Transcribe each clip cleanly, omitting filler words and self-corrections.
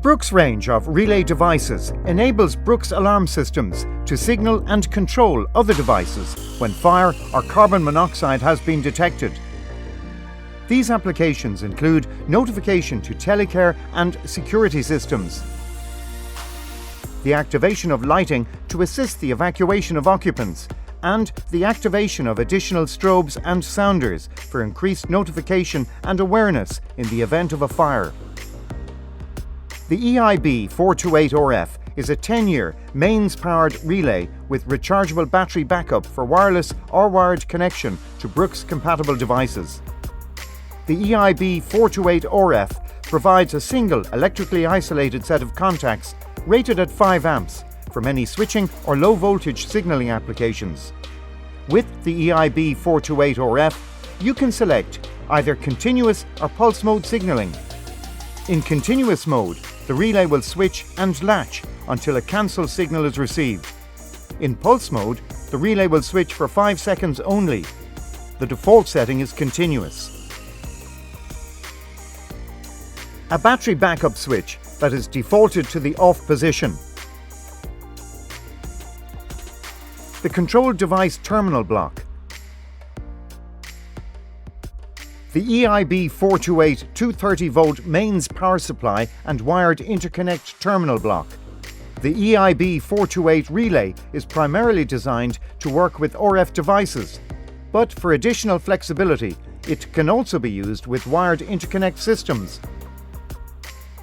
Brooks range of relay devices enables Brooks alarm systems to signal and control other devices when fire or carbon monoxide has been detected. These applications include notification to telecare and security systems, the activation of lighting to assist the evacuation of occupants, and the activation of additional strobes and sounders for increased notification and awareness in the event of a fire. The EiB428RF is a 10-year mains-powered relay with rechargeable battery backup for wireless or wired connection to Brooks-compatible devices. The EiB428RF provides a single electrically isolated set of contacts rated at 5 amps for many switching or low-voltage signaling applications. With the EiB428RF, you can select either continuous or pulse mode signaling. In continuous mode, the relay will switch and latch until a cancel signal is received. In pulse mode, the relay will switch for 5 seconds only. The default setting is continuous. A battery backup switch that is defaulted to the off position. The control device terminal block. The EiB428 230-volt mains power supply and wired interconnect terminal block. The EiB428 relay is primarily designed to work with RF devices, but for additional flexibility, it can also be used with wired interconnect systems.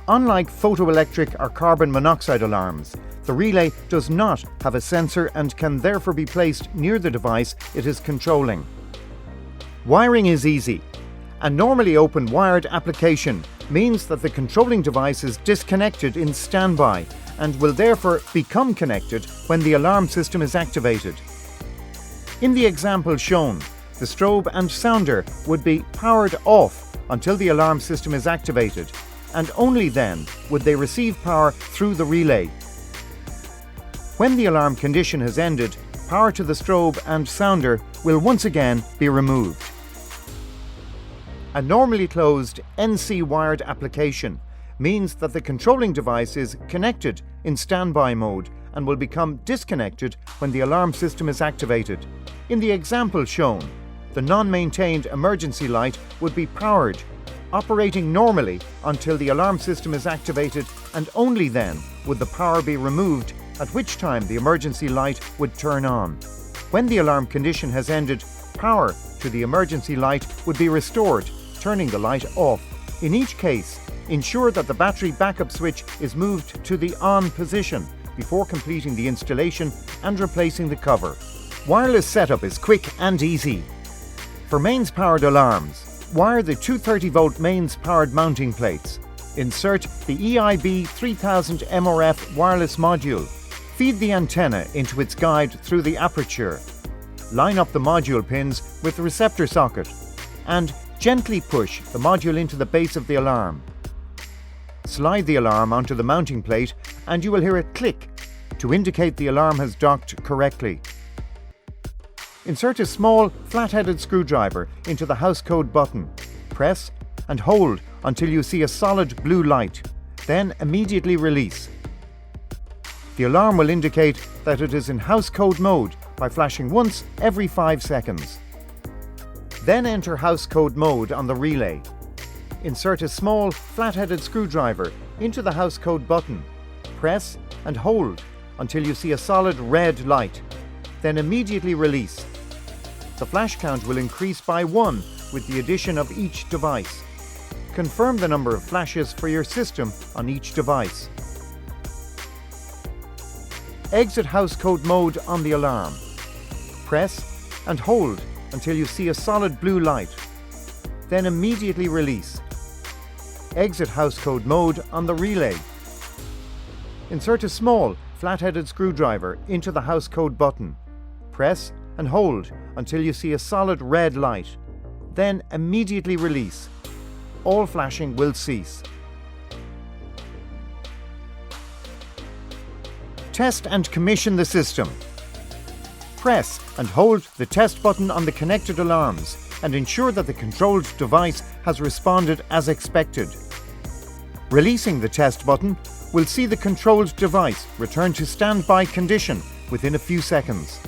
Unlike photoelectric or carbon monoxide alarms, the relay does not have a sensor and can therefore be placed near the device it is controlling. Wiring is easy. A normally open wired application means that the controlling device is disconnected in standby and will therefore become connected when the alarm system is activated. In the example shown, the strobe and sounder would be powered off until the alarm system is activated, and only then would they receive power through the relay. When the alarm condition has ended, power to the strobe and sounder will once again be removed. A normally closed NC wired application means that the controlling device is connected in standby mode and will become disconnected when the alarm system is activated. In the example shown, the non-maintained emergency light would be powered, operating normally until the alarm system is activated, and only then would the power be removed, at which time the emergency light would turn on. When the alarm condition has ended, power to the emergency light would be restored, turning the light off. In each case, ensure that the battery backup switch is moved to the on position before completing the installation and replacing the cover. Wireless setup is quick and easy. For mains-powered alarms, wire the 230-volt mains-powered mounting plates. Insert the EiB3000MRF wireless module. Feed the antenna into its guide through the aperture. Line up the module pins with the receptor socket and gently push the module into the base of the alarm. Slide the alarm onto the mounting plate and you will hear a click to indicate the alarm has docked correctly. Insert a small flat-headed screwdriver into the house code button. Press and hold until you see a solid blue light, then immediately release. The alarm will indicate that it is in house code mode by flashing once every 5 seconds. Then enter house code mode on the relay. Insert a small flat-headed screwdriver into the house code button. Press and hold until you see a solid red light, then immediately release. The flash count will increase by 1 with the addition of each device. Confirm the number of flashes for your system on each device. Exit house code mode on the alarm. Press and hold until you see a solid blue light, then immediately release. Exit house code mode on the relay. Insert a small flat-headed screwdriver into the house code button. Press and hold until you see a solid red light, then immediately release. All flashing will cease. Test and commission the system. Press and hold the test button on the connected alarms and ensure that the controlled device has responded as expected. Releasing the test button will see the controlled device return to standby condition within a few seconds.